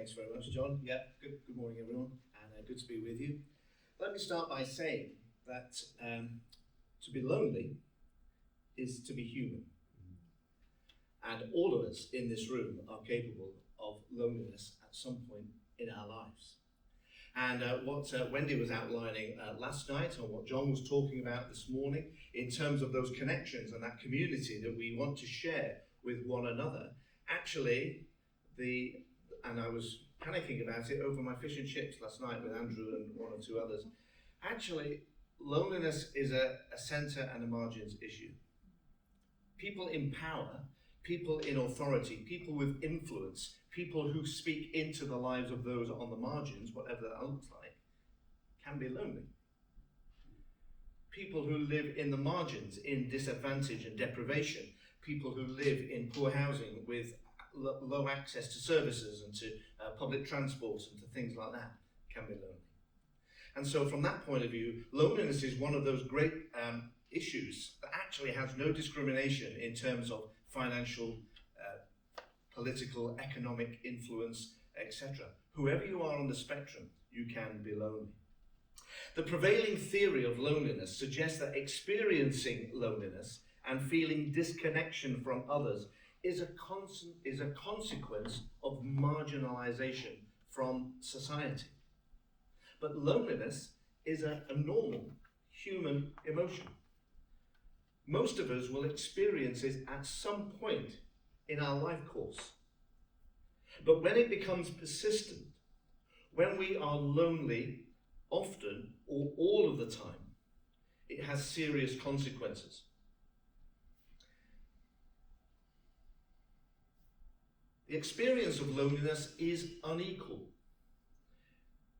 Thanks very much, John. Yeah, good morning, everyone, and good to be with you. Let me start by saying that to be lonely is to be human. And all of us in this room are capable of loneliness at some point in our lives. And what Wendy was outlining last night, and what John was talking about this morning, in terms of those connections and that community that we want to share with one another, actually, and I was panicking about it over my fish and chips last night with Andrew and one or two others, actually, loneliness is a centre and a margins issue. People in power, people in authority, people with influence, people who speak into the lives of those on the margins, whatever that looks like, can be lonely. People who live in the margins, in disadvantage and deprivation, people who live in poor housing with low access to services and to public transport and to things like that, can be lonely. And so from that point of view, loneliness is one of those great issues that actually has no discrimination in terms of financial, political, economic influence, etc. Whoever you are on the spectrum, you can be lonely. The prevailing theory of loneliness suggests that experiencing loneliness and feeling disconnection from others is a consequence of marginalisation from society. But loneliness is a normal human emotion. Most of us will experience it at some point in our life course. But when it becomes persistent, when we are lonely often or all of the time, it has serious consequences. The experience of loneliness is unequal.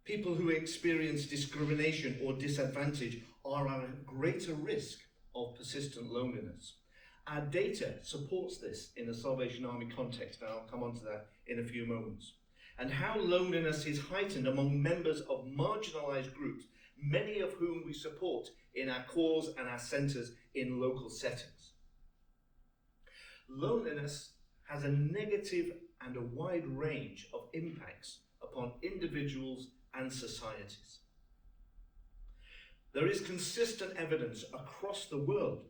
People who experience discrimination or disadvantage are at a greater risk of persistent loneliness. Our data supports this in the Salvation Army context, and I'll come on to that in a few moments. And how loneliness is heightened among members of marginalised groups, many of whom we support in our cause and our centres in local settings. Loneliness has a negative and a wide range of impacts upon individuals and societies. There is consistent evidence across the world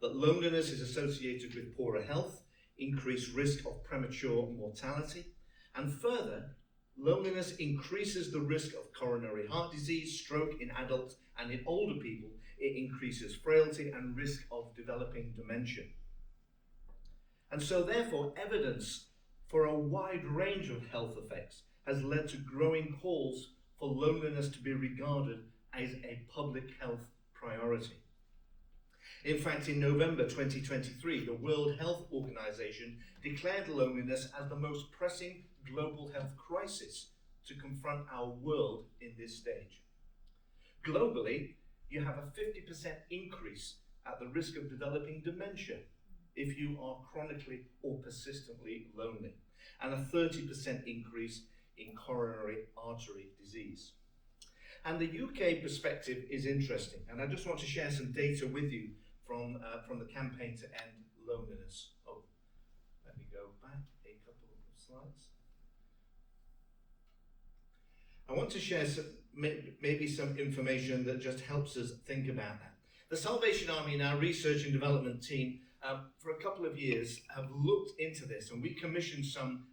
that loneliness is associated with poorer health, increased risk of premature mortality, and further, loneliness increases the risk of coronary heart disease, stroke in adults, and in older people, it increases frailty and risk of developing dementia. And so therefore, evidence for a wide range of health effects has led to growing calls for loneliness to be regarded as a public health priority. In fact, in November 2023, the World Health Organization declared loneliness as the most pressing global health crisis to confront our world in this stage. Globally, you have a 50% increase at the risk of developing dementia if you are chronically or persistently lonely, and a 30% increase in coronary artery disease. And the UK perspective is interesting, and I just want to share some data with you from the Campaign to End Loneliness. Oh, let me go back a couple of slides. I want to share maybe some information that just helps us think about that. The Salvation Army and our research and development team for a couple of years have looked into this, and we commissioned some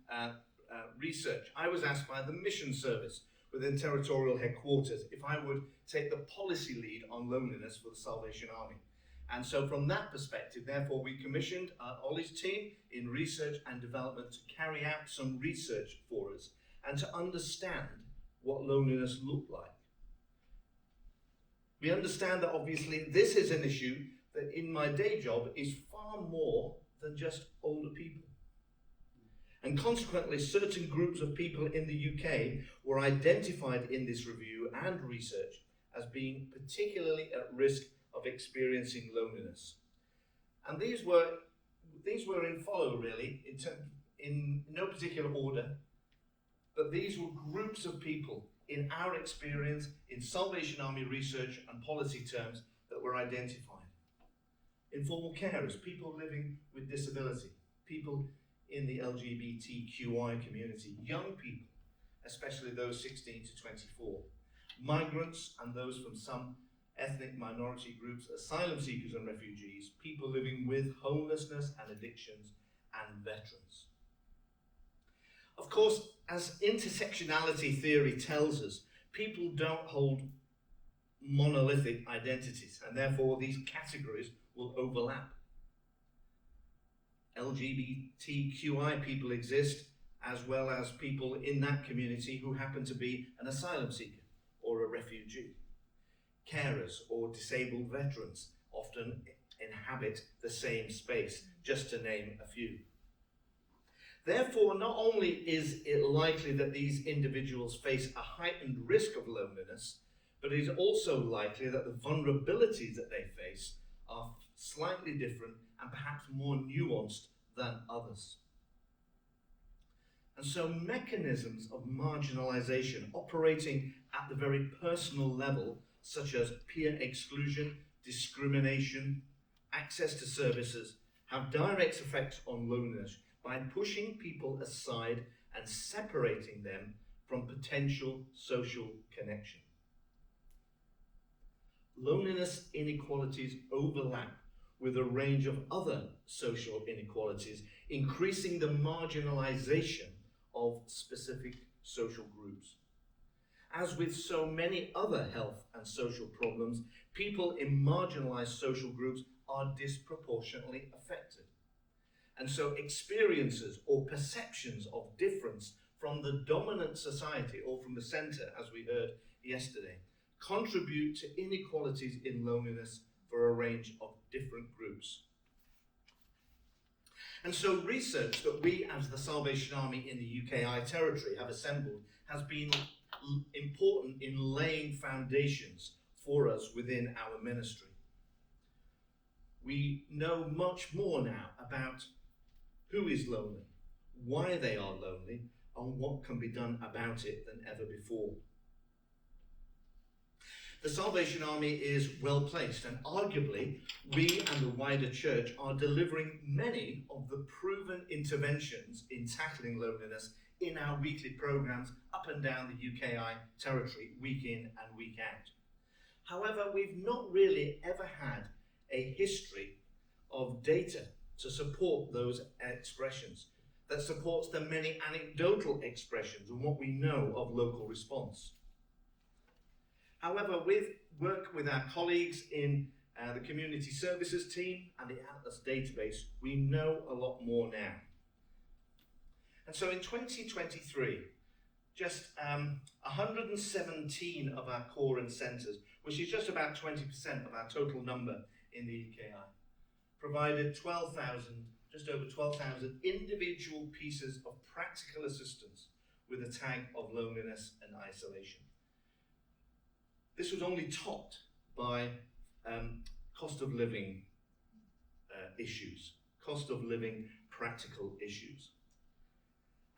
research. I was asked by the Mission Service within Territorial Headquarters if I would take the policy lead on loneliness for the Salvation Army. And so from that perspective, therefore, we commissioned Ollie's team in research and development to carry out some research for us and to understand what loneliness looked like. We understand that obviously this is an issue that in my day job is far more than just older people. And consequently, certain groups of people in the UK were identified in this review and research as being particularly at risk of experiencing loneliness. And these were in follow really, in no particular order, but these were groups of people in our experience in Salvation Army research and policy terms that were identified. Informal carers, people living with disability, people in the LGBTQI community, young people, especially those 16 to 24. Migrants and those from some ethnic minority groups, asylum seekers and refugees, people living with homelessness and addictions, and veterans. Of course, as intersectionality theory tells us, people don't hold monolithic identities, and therefore these categories will overlap. LGBTQI people exist, as well as people in that community who happen to be an asylum seeker or a refugee. Carers or disabled veterans often inhabit the same space, just to name a few. Therefore, not only is it likely that these individuals face a heightened risk of loneliness, but it is also likely that the vulnerabilities that they face are slightly different and perhaps more nuanced than others. And so mechanisms of marginalization operating at the very personal level, such as peer exclusion, discrimination, access to services, have direct effects on loneliness by pushing people aside and separating them from potential social connection. Loneliness inequalities overlap with a range of other social inequalities, increasing the marginalization of specific social groups. As with so many other health and social problems, people in marginalized social groups are disproportionately affected. And so experiences or perceptions of difference from the dominant society or from the center, as we heard yesterday, contribute to inequalities in loneliness for a range of different groups. And so research that we as the Salvation Army in the UKI territory have assembled has been important in laying foundations for us within our ministry. We know much more now about who is lonely, why they are lonely, and what can be done about it than ever before. The Salvation Army is well placed, and arguably we and the wider church are delivering many of the proven interventions in tackling loneliness in our weekly programs up and down the UKI territory, week in and week out. However, we've not really ever had a history of data to support those expressions, that supports the many anecdotal expressions and what we know of local response. However, with work with our colleagues in the community services team and the Atlas database, we know a lot more now. And so in 2023, just 117 of our core and centres, which is just about 20% of our total number in the UKI, provided just over 12,000 individual pieces of practical assistance with a tag of loneliness and isolation. This was only topped by cost of living issues, cost of living practical issues.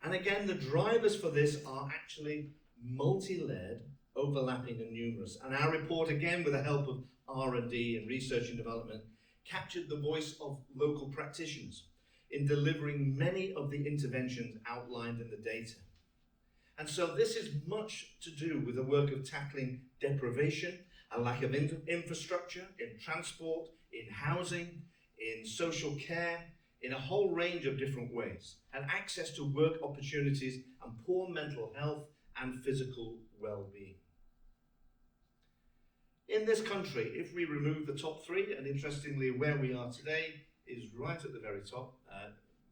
And again, the drivers for this are actually multi-layered, overlapping and numerous. And our report, again with the help of R&D and research and development, captured the voice of local practitioners in delivering many of the interventions outlined in the data. And so this is much to do with the work of tackling deprivation, a lack of infrastructure, in transport, in housing, in social care, in a whole range of different ways, and access to work opportunities and poor mental health and physical well-being. In this country, if we remove the top three, and interestingly where we are today is right at the very top,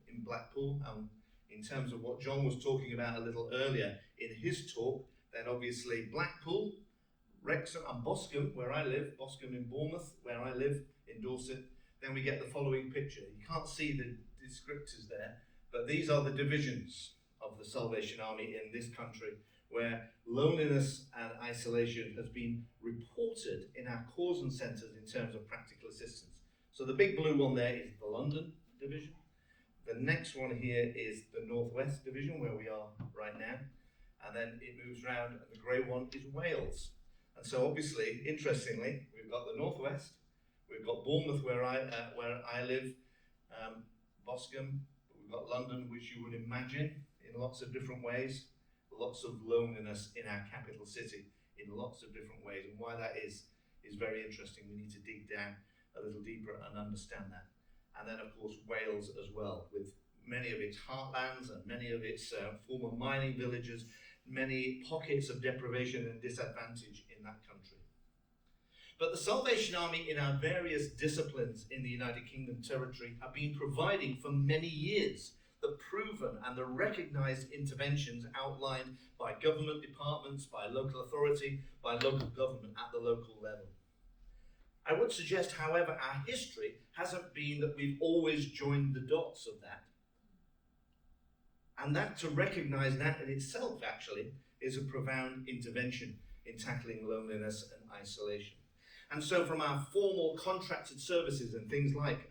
in Blackpool, in terms of what John was talking about a little earlier in his talk, then obviously Blackpool, Wrexham and Boscombe, where I live, Boscombe in Bournemouth, where I live in Dorset, then we get the following picture. You can't see the descriptors there, but these are the divisions of the Salvation Army in this country, where loneliness and isolation has been reported in our cause and centres in terms of practical assistance. So the big blue one there is the London division. The next one here is the Northwest division, where we are right now. And then it moves round, and the grey one is Wales. And so obviously, interestingly, we've got the Northwest, we've got Bournemouth, where I live, Boscombe, but we've got London, which you would imagine in lots of different ways, lots of loneliness in our capital city in lots of different ways, and why that is very interesting. We need to dig down a little deeper and understand that. And then, of course, Wales as well, with many of its heartlands and many of its former mining villages, many pockets of deprivation and disadvantage in that country. But the Salvation Army in our various disciplines in the United Kingdom territory have been providing for many years the proven and the recognised interventions outlined by government departments, by local authority, by local government at the local level. I would suggest, however, our history hasn't been that we've always joined the dots of that. And that, to recognise that in itself, actually, is a profound intervention in tackling loneliness and isolation. And so from our formal contracted services and things like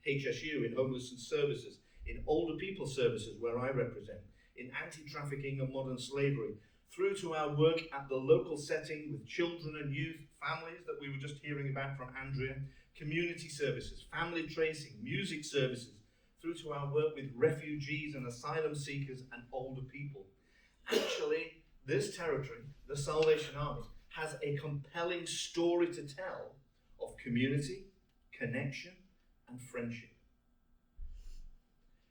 HSU in homelessness services, in older people services where I represent, in anti-trafficking and modern slavery, through to our work at the local setting with children and youth, families that we were just hearing about from Andrea, community services, family tracing, music services, through to our work with refugees and asylum seekers and older people. Actually, this territory, the Salvation Army, has a compelling story to tell of community, connection, and friendship.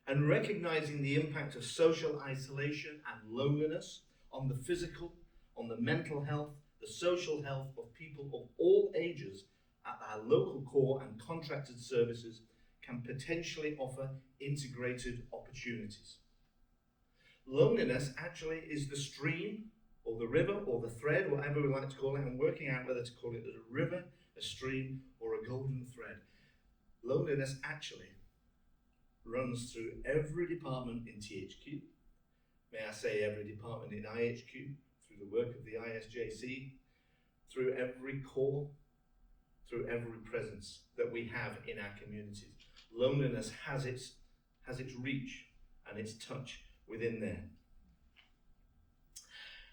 And recognizing the impact of social isolation and loneliness on the physical, on the mental health, the social health of people of all ages at our local core and contracted services can potentially offer integrated opportunities. Loneliness actually is the stream or the river or the thread, whatever we like to call it, and working out whether to call it a river, a stream, or a golden thread. Loneliness actually runs through every department in THQ, may I say every department in IHQ, through the work of the ISJC, through every core, through every presence that we have in our communities. Loneliness has its reach and its touch within there.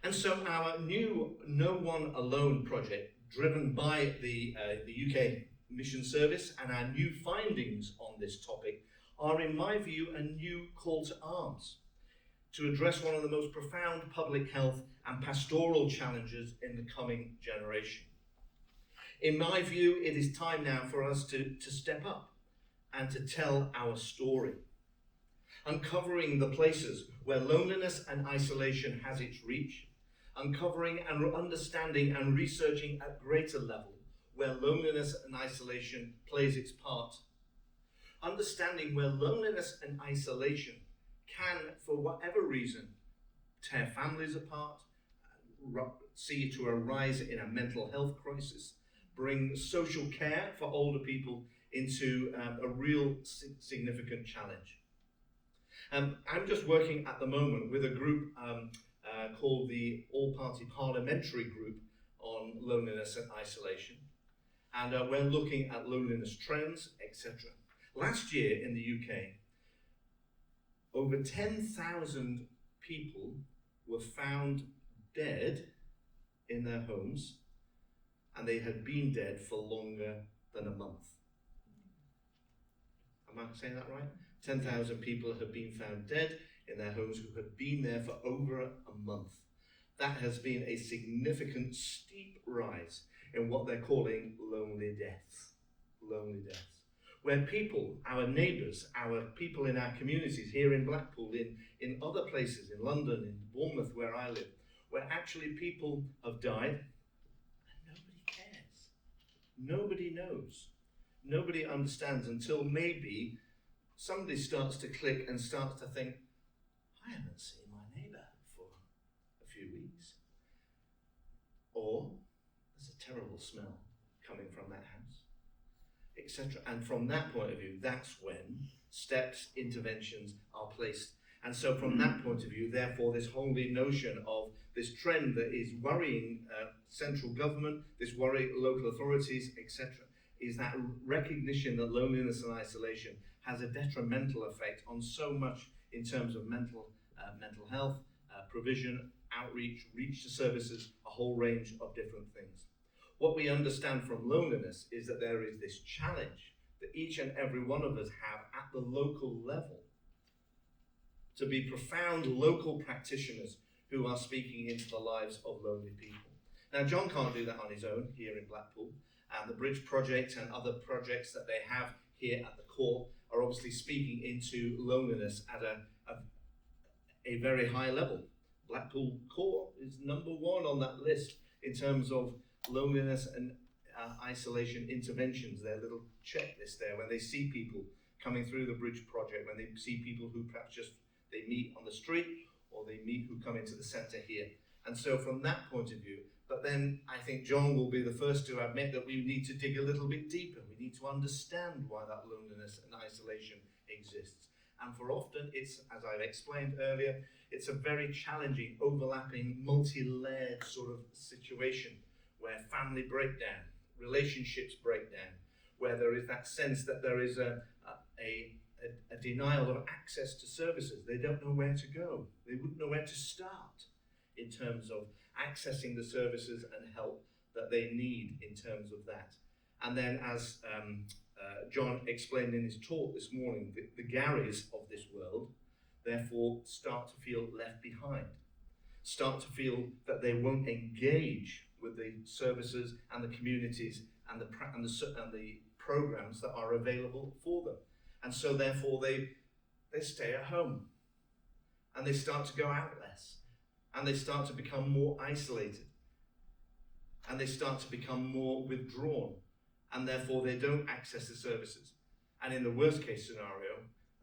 And so our new No One Alone project, driven by the UK Mission Service, and our new findings on this topic are, in my view, a new call to arms to address one of the most profound public health and pastoral challenges in the coming generation. In my view, it is time now for us to step up and to tell our story, uncovering the places where loneliness and isolation has its reach, uncovering and understanding and researching at greater level where loneliness and isolation plays its part, understanding where loneliness and isolation can, for whatever reason, tear families apart, see to a rise in a mental health crisis, bring social care for older people into a real significant challenge. I'm just working at the moment with a group called the All-Party Parliamentary Group on Loneliness and Isolation, and we're looking at loneliness trends, etc. Last year in the UK, over 10,000 people were found dead in their homes, and they had been dead for longer than a month. Am I saying that right? 10,000 people have been found dead in their homes who had been there for over a month. That has been a significant, steep rise in what they're calling lonely deaths. Lonely deaths. Where people, our neighbours, our people in our communities, here in Blackpool, in other places, in London, in Bournemouth, where I live, where actually people have died and nobody cares. Nobody knows. Nobody understands until maybe somebody starts to click and starts to think, I haven't seen my neighbour for a few weeks. Or there's a terrible smell coming from that house, etc. And from that point of view, that's when steps, interventions are placed. And so from that point of view, therefore, this whole notion of this trend that is worrying central government, this worry local authorities, etc., is that recognition that loneliness and isolation has a detrimental effect on so much in terms of mental health, provision, outreach, reach to services, a whole range of different things. What we understand from loneliness is that there is this challenge that each and every one of us have at the local level to be profound local practitioners who are speaking into the lives of lonely people. Now, John can't do that on his own here in Blackpool, and the Bridge Project and other projects that they have here at the core are obviously speaking into loneliness at a very high level. Blackpool Core is number one on that list in terms of loneliness and isolation interventions, their little checklist there, when they see people coming through the Bridge Project, when they see people who perhaps just they meet on the street or they meet who come into the centre here. And so from that point of view, but then I think John will be the first to admit that we need to dig a little bit deeper. We need to understand why that loneliness and isolation exists. And for often it's, as I've explained earlier, it's a very challenging, overlapping, multi-layered sort of situation where family breakdown, relationships break down, where there is that sense that there is a denial of access to services. They don't know where to go. They wouldn't know where to start in terms of accessing the services and help that they need in terms of that. And then as John explained in his talk this morning, the Garys of this world therefore start to feel left behind, start to feel that they won't engage with the services and the communities and the programs that are available for them. And so therefore they stay at home and they start to go out less and they start to become more isolated and they start to become more withdrawn and therefore they don't access the services. And in the worst case scenario,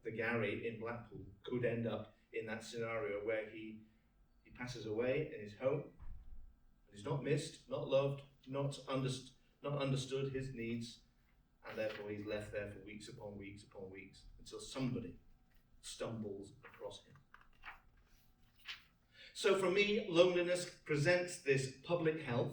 the Gary in Blackpool could end up in that scenario where he passes away in his home and he's not missed, not loved, not understood his needs, and therefore he's left there for weeks upon weeks upon weeks until somebody stumbles across him. So for me, loneliness presents this public health,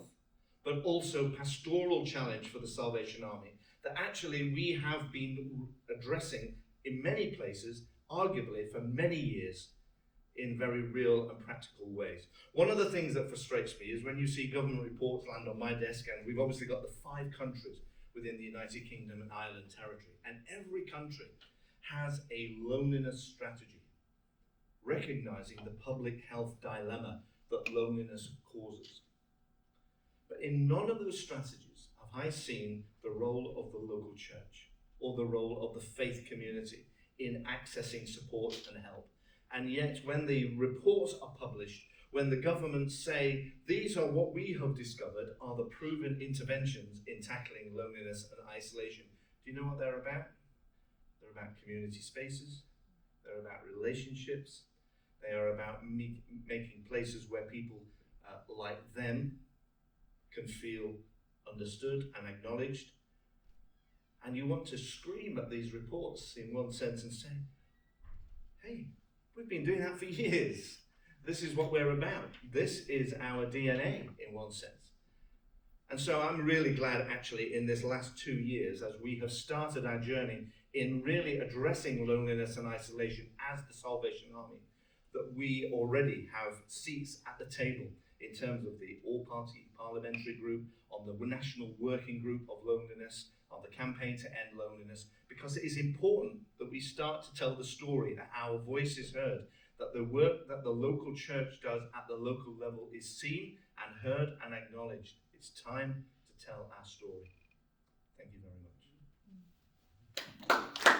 but also pastoral challenge for the Salvation Army that actually we have been addressing in many places, arguably for many years, in very real and practical ways. One of the things that frustrates me is when you see government reports land on my desk, and we've obviously got the 5 countries within the United Kingdom and Ireland territory, and every country has a loneliness strategy, recognizing the public health dilemma that loneliness causes. But in none of those strategies have I seen the role of the local church or the role of the faith community in accessing support and help. And yet when the reports are published, when the governments say, these are what we have discovered are the proven interventions in tackling loneliness and isolation, do you know what they're about? They're about community spaces, they're about relationships, they are about making places where people like them can feel understood and acknowledged. And you want to scream at these reports in one sense and say, hey, we've been doing that for years. This is what we're about. This is our DNA in one sense. And so I'm really glad actually in this last 2 years as we have started our journey in really addressing loneliness and isolation as the Salvation Army, that we already have seats at the table in terms of the all-party parliamentary group, on the National Working Group of Loneliness, on the Campaign to End Loneliness, because it is important that we start to tell the story, that our voice is heard, that the work that the local church does at the local level is seen and heard and acknowledged. It's time to tell our story. Thank you very much.